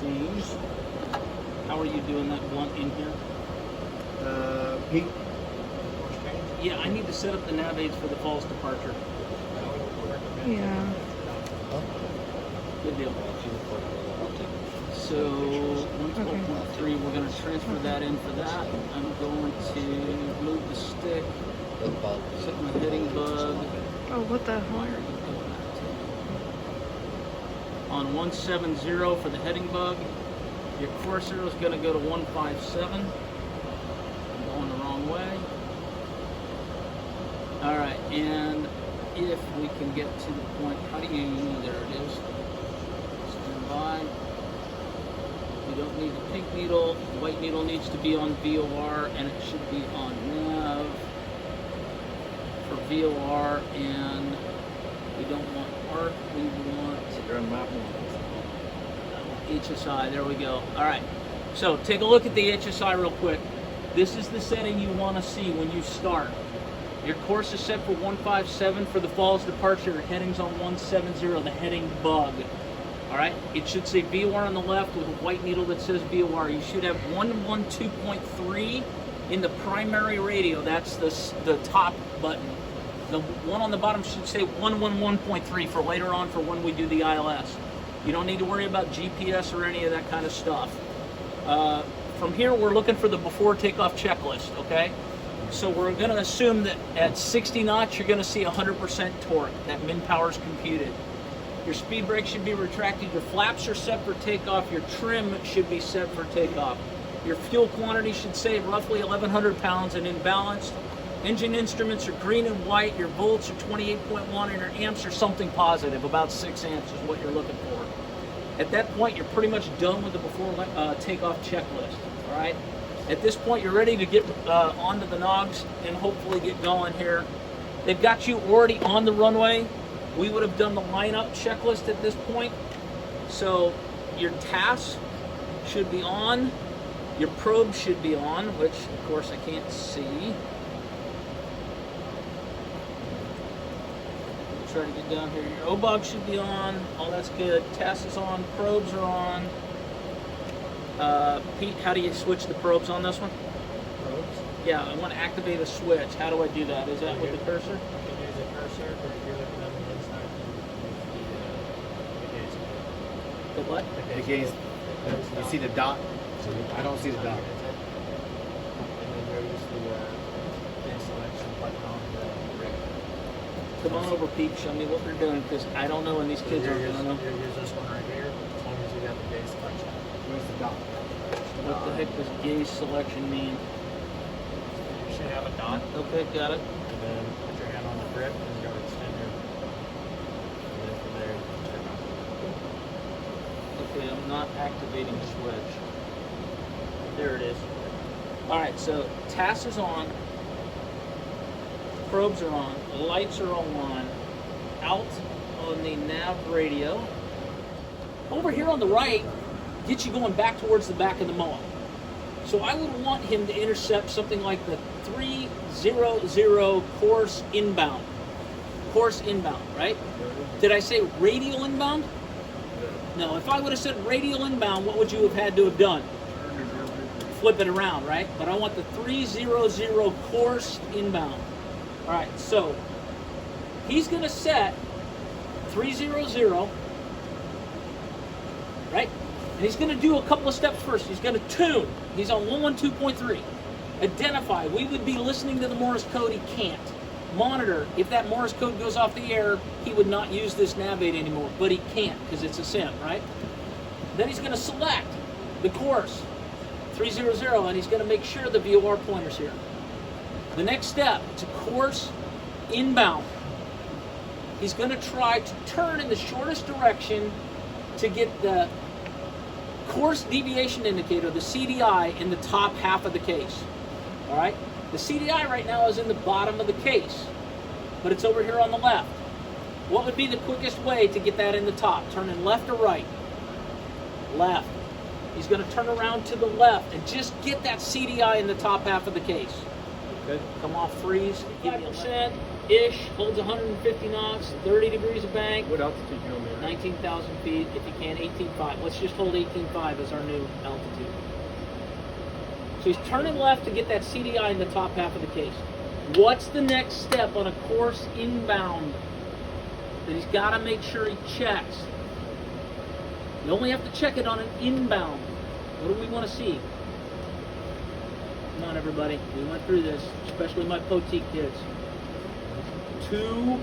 change. How are you doing that blunt in here? Pete? Yeah, I need to set up the nav aids for the falls departure. Yeah. Good deal. So 112.3, we're going to transfer that in for that. I'm going to move the stick, set my heading bug. Oh, what the Why hell? are you doing that? On 170 for the heading bug. Your course arrow is going to go to 157. I'm going the wrong way. All right, and if we can get to the point, how do you, there it is. Stand by. We don't need the pink needle. The white needle needs to be on VOR, and it should be on nav for VOR, and we don't want arc, we want HSI. There we go. All right, so take a look at the HSI real quick. This is the setting you want to see when you start. Your course is set for 157 for the falls departure. Your heading's on 170, the heading bug. All right, it should say VOR on the left with a white needle that says VOR. You should have 112.3 in the primary radio. That's the top button. The one on the bottom should say 111.3 for later on for when we do the ILS. You don't need to worry about GPS or any of that kind of stuff. From here, we're looking for the before takeoff checklist, okay? So we're going to assume that at 60 knots, you're going to see 100% torque. That min power is computed. Your speed brake should be retracted. Your flaps are set for takeoff. Your trim should be set for takeoff. Your fuel quantity should say roughly 1,100 pounds and imbalanced. Engine instruments are green and white. Your volts are 28.1 and your amps are something positive, about 6 amps is what you're looking for. At that point, you're pretty much done with the before takeoff checklist, all right? At this point, you're ready to get onto the nogs and hopefully get going here. They've got you already on the runway. We would have done the lineup checklist at this point. So your TAS should be on. Your probe should be on, which of course I can't see. Try to get down here. Your OBOG should be on. All that's good. TAS is on. Probes are on. Pete, how do you switch the probes on this one? Probes? Yeah, I want to activate a switch. How do I do that? Is that with the cursor? You can use the cursor, or if you're looking on the inside, the gaze. The what? The gaze. You see the dot? I don't see the dot. And then there is the gaze selection button on the rig. Come on over, Pete. Show me what we're doing, because I don't know, and these kids aren't going to know. Here's this one right here, as long as you got the gaze selection. Where's the dot? What the heck does gaze selection mean? You should have a dot. Okay, got it. And then put your hand on the grip and go extender. And then from there, you can turn on. Okay, I'm not activating the switch. There it is. All right, so TAS is on. Probes are on. Lights are on. Out on the nav radio. Over here on the right, gets you going back towards the back of the moa. So I would want him to intercept something like the 300 course inbound. Course inbound, right? Did I say radial inbound? No, if I would have said radial inbound, what would you have had to have done? Flip it around, right? But I want the 300 course inbound. All right, so he's going to set 300, right? And he's going to do a couple of steps first. He's going to tune. He's on 112.3. Identify. We would be listening to the Morse code. He can't. Monitor. If that Morse code goes off the air, he would not use this nav aid anymore. But he can't because it's a sim, right? Then he's going to select the course, 300, and he's going to make sure the VOR pointer's here. The next step, it's a course inbound. He's going to try to turn in the shortest direction to get the course deviation indicator, the CDI, in the top half of the case. All right? The CDI right now is in the bottom of the case, but it's over here on the left. What would be the quickest way to get that in the top? Turning left or right? Left. He's going to turn around to the left and just get that CDI in the top half of the case. Good. Come off freeze, 5%-ish, holds 150 knots, 30 degrees of bank, What altitude you want me at? 19,000 feet, if you can, 18.5. Let's just hold 18.5 as our new altitude. So he's turning left to get that CDI in the top half of the case. What's the next step on a course inbound that he's got to make sure he checks? You only have to check it on an inbound. What do we want to see? Come on, everybody. We went through this, especially my Poteet kids. Two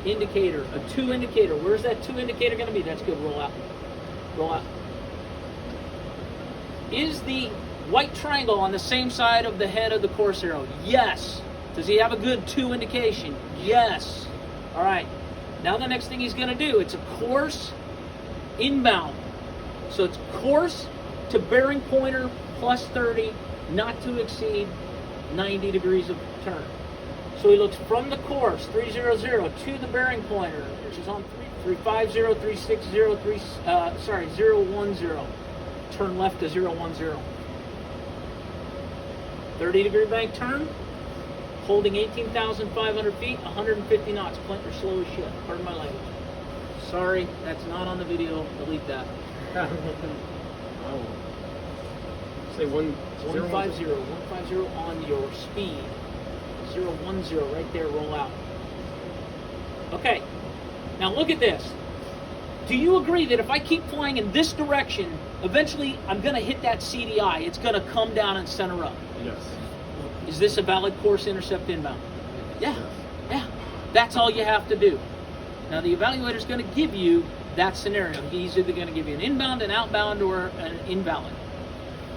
indicator. A two indicator. Where's that two indicator going to be? That's good. Roll out. Roll out. Is the white triangle on the same side of the head of the course arrow? Yes. Does he have a good two indication? Yes. All right. Now the next thing he's going to do, it's a course inbound. So it's course to bearing pointer plus 30, not to exceed 90 degrees of turn. So he looks from the course, 300, to the bearing pointer, which is on 350, 360, 010. Turn left to 010. 30 degree bank turn, holding 18,500 feet, 150 knots. Clint, you're slow as shit. Pardon my language. Sorry, that's not on the video. Delete that. Oh. Say 150 on your speed. 010 right there, roll out. Okay, now look at this. Do you agree that if I keep flying in this direction, eventually I'm going to hit that CDI? It's going to come down and center up. Yes. Is this a valid course intercept inbound? Yeah, yeah. That's all you have to do. Now the evaluator's going to give you that scenario. He's either going to give you an inbound, an outbound, or an invalid.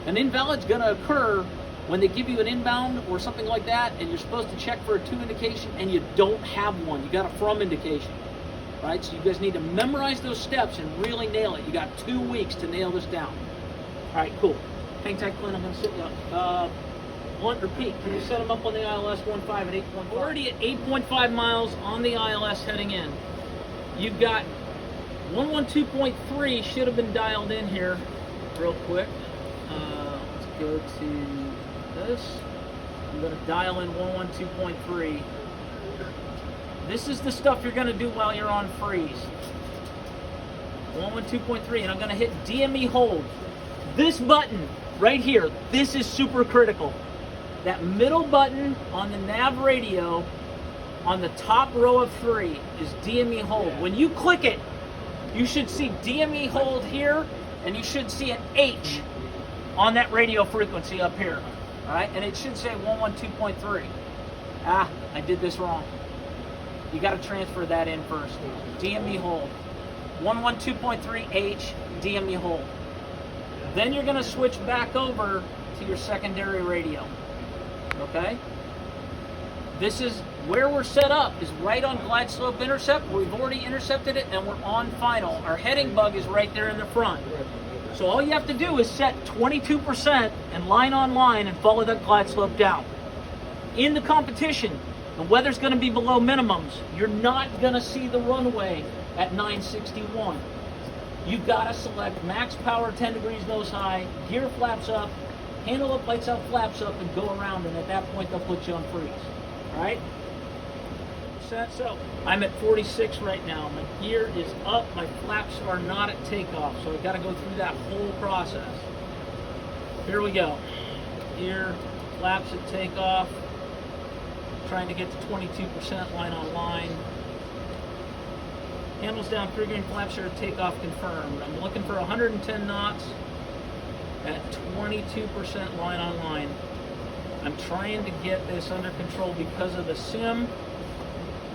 An invalid's going to occur when they give you an inbound or something like that, and you're supposed to check for a two indication, and you don't have one. You got a from indication, right? So you guys need to memorize those steps and really nail it. You got 2 weeks to nail this down. All right, cool. Hang tight, Clint. I'm going to sit you up. Repeat. Can you set them up on the ILS 1.5 at 8.5? Already at 8.5 miles on the ILS heading in. You've got 112.3 should have been dialed in here real quick. Let's go to this. I'm going to dial in 112.3. This is the stuff you're going to do while you're on freeze. 112.3, and I'm going to hit DME hold. This button right here, this is super critical. That middle button on the nav radio on the top row of 3 is DME hold. When you click it, you should see DME hold here, and you should see an H on that radio frequency up here. All right, and it should say 112.3. Ah, I did this wrong. You got to transfer that in first. DME hold. 112.3H, DME hold. Then you're going to switch back over to your secondary radio. Okay? This is where we're set up, is right on glide slope intercept. We've already intercepted it, and we're on final. Our heading bug is right there in the front. So all you have to do is set 22% and line on line and follow that glide slope down. In the competition, the weather's going to be below minimums. You're not going to see the runway at 961. You've got to select max power, 10 degrees nose high, gear flaps up, handle up, lights out, flaps up, and go around, and at that point they'll put you on freeze. All right? Set. So I'm at 46 right now. My gear is up. My flaps are not at takeoff, so I've got to go through that whole process. Here we go. Gear, flaps at takeoff. Trying to get to 22% line on line. Handles down, triggering flaps are at takeoff confirmed. I'm looking for 110 knots at 22% line on line. I'm trying to get this under control because of the sim.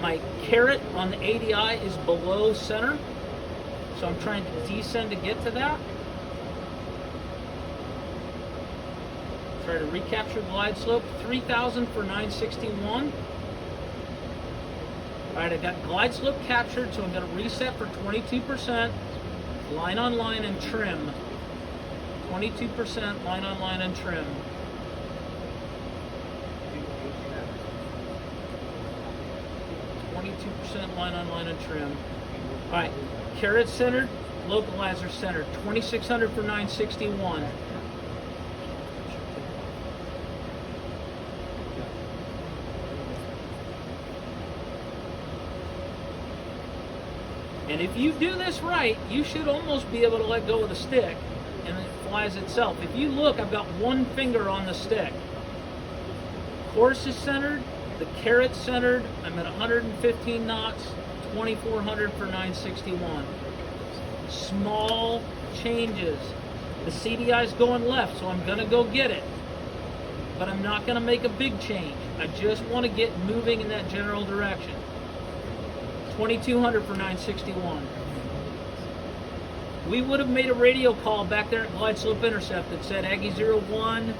My carrot on the ADI is below center, so I'm trying to descend to get to that. Try to recapture glide slope, 3,000 for 961. All right, I got glide slope captured, so I'm going to reset for 22%, line on line and trim. 22% line on line and trim. 22% line on line and trim. All right, carrot centered, localizer centered. 2,600 for 961. And if you do this right, you should almost be able to let go of the stick and it flies itself. If you look, I've got one finger on the stick. Course is centered, the carrot's centered. I'm at 115 knots, 2400 for 961. Small changes. The CDI is going left, so I'm going to go get it. But I'm not going to make a big change. I just want to get moving in that general direction. 2200 for 961. We would have made a radio call back there at Glide Slope Intercept that said Aggie 01,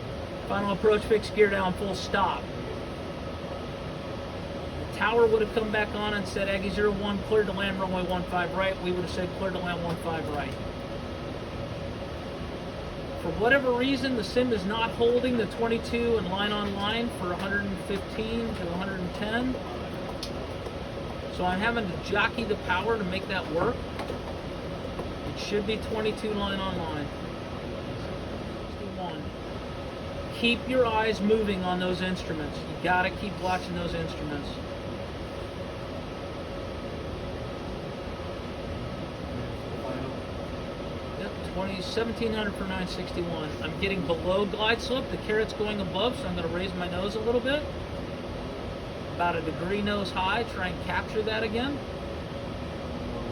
final approach, fixed gear down, full stop. The tower would have come back on and said Aggie 01, cleared to land runway 15 right. We would have said cleared to land 15 right. For whatever reason, the sim is not holding the 22 and line on line for 115 to 110. So I'm having to jockey the power to make that work. It should be 22 line on line. 61. Keep your eyes moving on those instruments. You gotta keep watching those instruments. Yep, 1700 for 961. I'm getting below glide slope. The carrot's going above, so I'm gonna raise my nose a little bit. About a degree nose high, try and capture that again.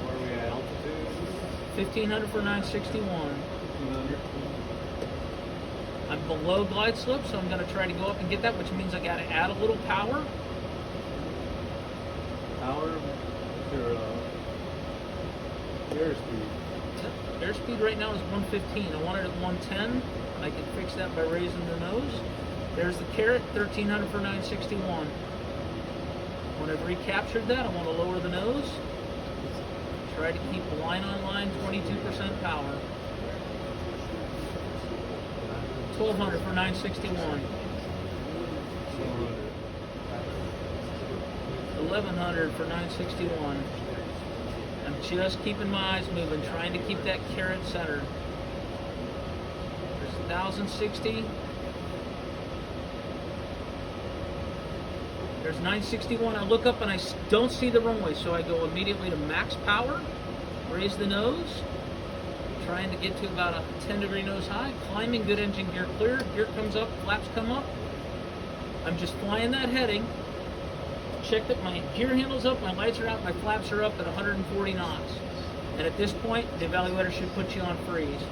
Where are we at altitude? 1500 for 961. 1500. I'm below glide slope, so I'm going to try to go up and get that, which means I got to add a little power. Power or airspeed? Airspeed right now is 115. I want it at 110. I can fix that by raising the nose. There's the carrot, 1300 for 961. When I've recaptured that, I want to lower the nose. Try to keep line on line, 22% power. 1200 for 961. 1100 for 961. I'm just keeping my eyes moving, trying to keep that carrot centered. There's 1060. There's 961. I look up and I don't see the runway, so I go immediately to max power, raise the nose, trying to get to about a 10-degree nose high, climbing, good engine gear clear, gear comes up, flaps come up. I'm just flying that heading. Check that my gear handle's up, my lights are out, my flaps are up at 140 knots. And at this point, the evaluator should put you on freeze.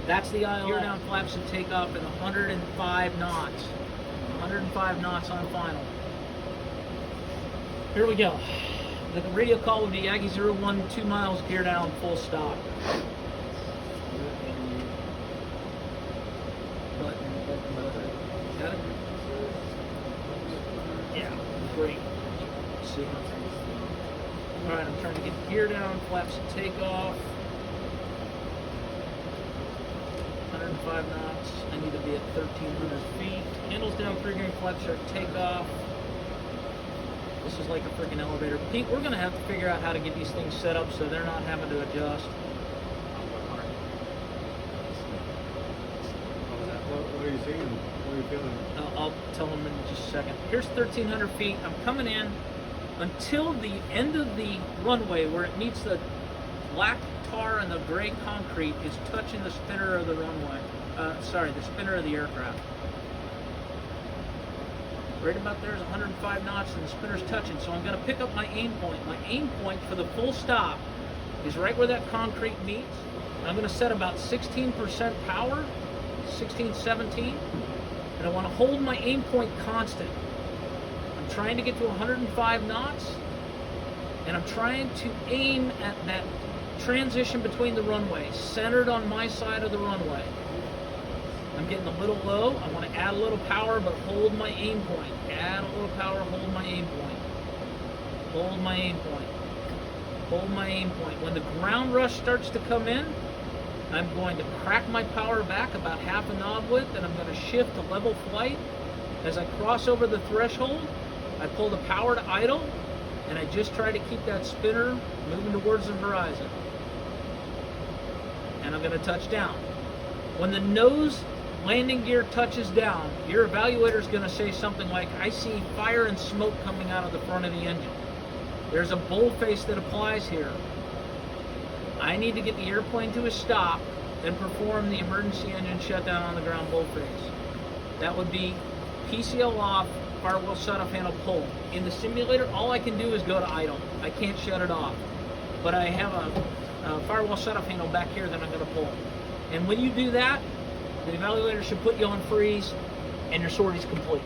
That's the ILS. Gear down, flaps and take off at 105 knots. 105 knots on final. Here we go. The radio call would be Aggie 01, 2 miles, gear down, full stop. Got it? Yeah, great. See. Alright, I'm trying to get gear down, flaps and take off. 105 knots. I need to be at 1,300 feet. Handles down, pre-green, flaps start, takeoff. This is like a freaking elevator. Pete, we're going to have to figure out how to get these things set up so they're not having to adjust. What are you seeing? What are you feeling? I'll tell them in just a second. Here's 1,300 feet. I'm coming in until the end of the runway where it meets the black tar and the gray concrete is touching the spinner of the runway. The spinner of the aircraft. Right about there is 105 knots and the spinner's touching, so I'm going to pick up my aim point. My aim point for the full stop is right where that concrete meets. I'm going to set about 16% power, 16, 17, and I want to hold my aim point constant. I'm trying to get to 105 knots, and I'm trying to aim at that transition between the runways, centered on my side of the runway. I'm getting a little low. I want to add a little power, but hold my aim point. Add a little power, hold my aim point. Hold my aim point. Hold my aim point. When the ground rush starts to come in, I'm going to crack my power back about half a knob width, and I'm going to shift to level flight. As I cross over the threshold, I pull the power to idle, and I just try to keep that spinner moving towards the horizon. And I'm going to touch down. When the nose landing gear touches down, your evaluator is going to say something like, I see fire and smoke coming out of the front of the engine. There's a bold face that applies here. I need to get the airplane to a stop, then perform the emergency engine shutdown on the ground bold face. That would be PCL off, firewall shut-off handle pull. In the simulator, all I can do is go to idle. I can't shut it off. But I have a firewall shut-off handle back here that I'm going to pull. And when you do that, the evaluator should put you on freeze, and your sortie's complete.